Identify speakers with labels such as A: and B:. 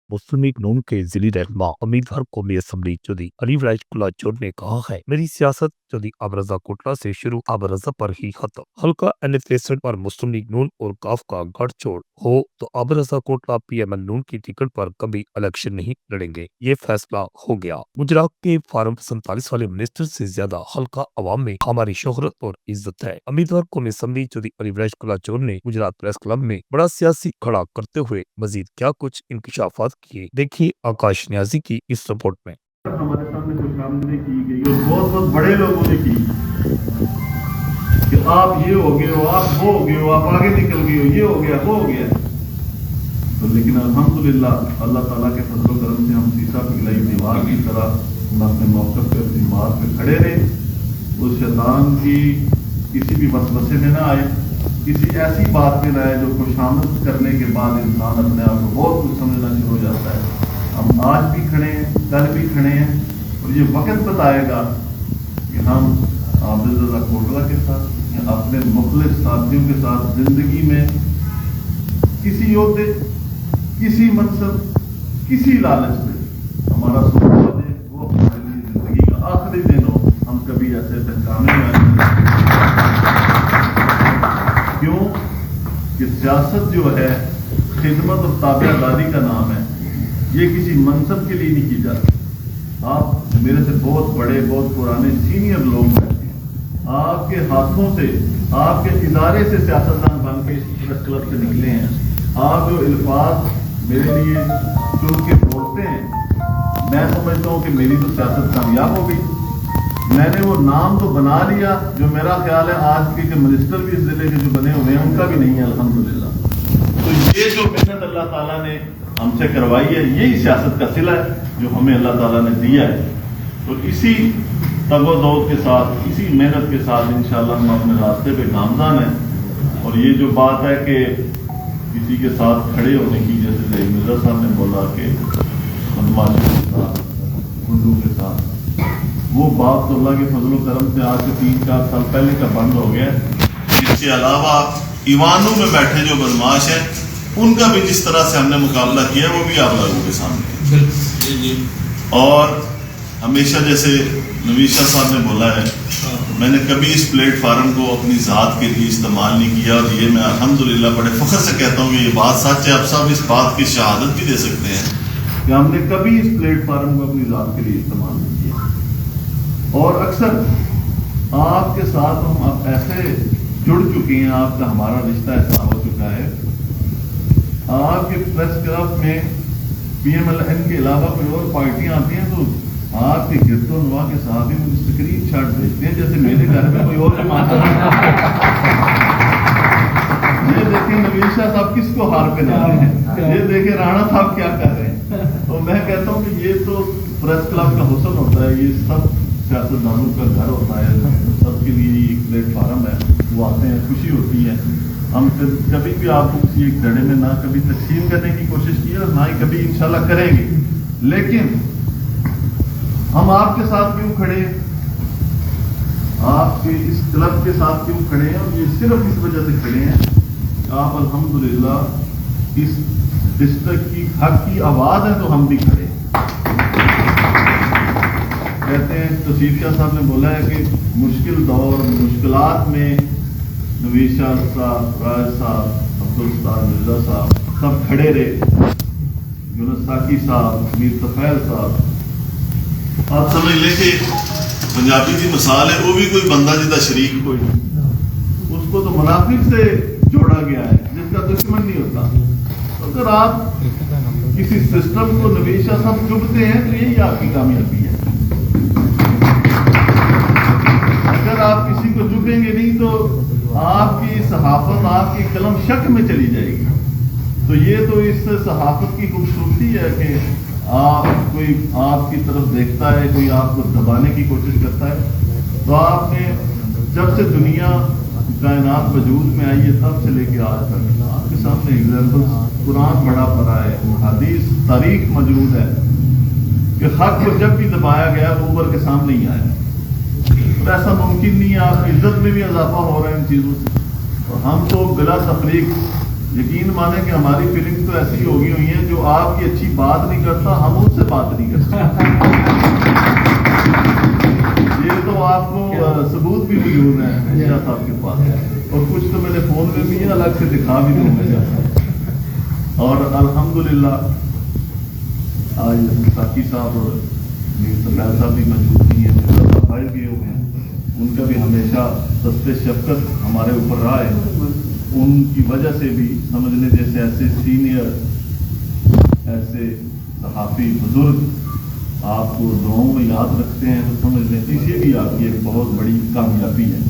A: मुस्लिम league नून के जिली रहनुमा उम्मीदवार कौमी असम्बली चौधरी अली राइज कुलाचोर ने कहा है, मेरी सियासत चौधरी आबरजा कोटला से शुरू आबरजा पर ही खत्म। हल्का एनिफेसेंट पर मुस्लिम लीग नून और काफ का गठजोड़ हो तो आबरजा कोटला पीएमएल नून की टिकट पर कभी इलेक्शन नहीं लड़ेंगे, ये फैसला हो गया। गुजरात के फार्म 47 वाले मिनिस्टर से ज्यादा हल्का अवाम में हमारी शोहरत और इज्जत है। उम्मीदवार कौमी असम्बली चौधरी अली राइज कुलाचोर ने गुजरात प्रेस क्लब में बड़ा सियासी खड़ा करते हुए मजीद क्या कुछ इंकशाफात किए, देखिए आकाश न्याजी की इस रिपोर्ट में।
B: हमारे सामने कुछ सामने की गई और बहुत बहुत बड़े लोगों ने की कि आप ये हो गए हो, आप वो हो गए हो, आप आगे निकल गए हो, ये हो गया वो हो गया। तो लेकिन अल्हम्दुलिल्लाह अल्लाह ताला के फजल व करम से हम शीशा पिघलाई दीवार की तरह हम अपने मौक़िफ़ पे अपनी बात पे खड़े रहे। उस शैतान की किसी भी वसवसे में ना आए, किसी ऐसी बात में ना आए जो खुशामद करने के बाद इंसान अपने आप को बहुत कुछ समझना शुरू हो जाता है। हम आज भी खड़े हैं, कल भी खड़े हैं और ये वक्त बताएगा कि हम आबरजा कोटला के साथ या अपने मुखलिस साथियों के साथ जिंदगी में किसी योद्धे, किसी मनसब, किसी लालच में हमारा सोचना दे वो हमारे लिए जिंदगी का आखिरी दिन हो, हम कभी ऐसे बहकाने में क्यों कि सियासत जो है खिदमत और ताबेदारी का नाम है, ये किसी मनसब के लिए नहीं की जाती। आप मेरे से बहुत बड़े, बहुत पुराने सीनियर लोग बैठे हैं, आपके हाथों से, आपके इदारे से सियासतदान बन के प्रेस क्लब से निकले हैं। आप जो अल्फाज मेरे लिए चुन के बोलते हैं, मैं समझता हूँ कि मेरी तो सियासत कामयाब हो गई। मैंने वो नाम तो बना लिया जो मेरा ख्याल है आज के मिनिस्टर भी इस जिले के जो बने हुए हैं उनका भी नहीं है अल्हम्दुलिल्लाह। तो ये जो मेहनत अल्लाह ताला ने हमसे करवाई है, यही सियासत का सिला है जो हमें अल्लाह ताला ने दिया है। तो इसी तगोदौद के साथ, इसी मेहनत के साथ इंशाअल्लाह हम अपने रास्ते पे गामज़ान हैं। और ये जो बात है कि किसी के साथ खड़े होने की, जैसे जहीर मिर्जा साहब ने बोला कि बदमाशी के साथ, गुंडों के साथ, वो बात तो अल्लाह के फजल व करम से आज से 3-4 साल पहले का बंद हो गया। इसके अलावा ईवानों में बैठे जो बदमाश हैं उनका भी जिस तरह से हमने मुकाबला किया वो भी आप लोगों के सामने। और हमेशा जैसे नवीद शाह साहब ने बोला है, मैंने कभी इस प्लेटफार्म को अपनी ज़ात के लिए इस्तेमाल नहीं किया और ये मैं अल्हम्दुलिल्लाह बड़े फ़ख्र से कहता हूँ कि ये बात सच है। आप सब इस बात की शहादत भी दे सकते हैं कि हमने कभी इस प्लेटफार्म को अपनी ज़ात के लिए इस्तेमाल नहीं किया। और अक्सर आपके साथ हम अब ऐसे जुड़ चुके हैं, आपका हमारा रिश्ता ऐसा हो चुका है। आपके प्रेस क्लब में पीएमएलएन के अलावा कोई और पार्टियां आती हैं तो आपके गिरदोनवा के साथ ही मुझे स्क्रीन शॉट भेजते हैं जैसे मेरे घर में कोई और मेहमान ये देखिए नवीद शाह साहब किसको हार पे ला रहे हैं, ये देखिए राणा साहब क्या कर रहे हैं। तो मैं कहता हूँ कि ये तो प्रेस क्लब का हुस्न होता है, ये सब सियासतदानों का घर होता है, सबके लिए एक प्लेटफार्म है, वो आते हैं, खुशी होती है। हम कभी भी आपको किसी एक धड़े में ना कभी तकसीम करने की कोशिश की और ना ही कभी इंशाल्लाह करेंगे, लेकिन हम आपके साथ क्यों खड़े, आपके इस क्लब के साथ क्यों खड़े हैं, और ये सिर्फ इस वजह से खड़े हैं कि आप अल्हम्दुलिल्लाह इस डिस्ट्रिक्ट की हक की आवाज़ है तो हम भी खड़े हैं। कहते हैं तौसीफ शाह साहब ने बोला है कि मुश्किल दौर मुश्किलात में नवीद शाह साहब, राज साहब, अब्दुल सत्तार मिर्जा साहब सब खड़े रहे, यूनुस साकी साहब, मीर तफैल साहब। आप समझ लें कि पंजाबी की मिसाल है, वो भी कोई बंदा जिदा शरीक कोई नहीं, उसको तो मुनाफिक से जोड़ा गया है जिसका दुश्मन नहीं होता। तो अगर आप किसी सिस्टम को नवीद शाह साहब चुभते हैं तो यही आपकी कामयाबी है। अगर आप किसी को चुभेंगे नहीं तो आपकी सहाफत, आपकी कलम शक में चली जाएगी। तो ये तो इस सहाफत की खूबसूरती है कि कोई आपकी तरफ देखता है, कोई आपको दबाने की कोशिश करता है। तो आपने जब से दुनिया कायनात वजूद में आई है तब से लेके आज तक आपके सामने एग्जाम्पल कुरान बड़ा पड़ा है, हदीस तारीख मौजूद है कि हक को जब भी दबाया गया वो उभर के सामने ही आया। तो ऐसा मुमकिन नहीं है, आपकी इज्जत में भी इजाफा हो रहा है इन चीज़ों से। और हम तो बिला तफरीक यकीन माने कि हमारी फीलिंग्स तो ऐसी हो गई हुई हैं, जो आपकी अच्छी बात नहीं करता हम उससे बात नहीं करते। ये तो आपको सबूत भी मौजूद है शाह साहब के पास, और कुछ तो मेरे फोन में भी है, अलग से दिखा भी दूंगा। और अल्हम्दुलिल्लाह आज साकी साहब और मीर सफैद साहब भी मौजूद नहीं है, बाहर गए हुए हैं। उनका भी हमेशा सस्ते शफकत हमारे ऊपर रहा है, उनकी वजह से भी समझने जैसे ऐसे सीनियर ऐसे सहाफ़ी बुजुर्ग आपको दुआओं में याद रखते हैं, तो समझ लें इसी भी आपकी एक बहुत बड़ी कामयाबी है।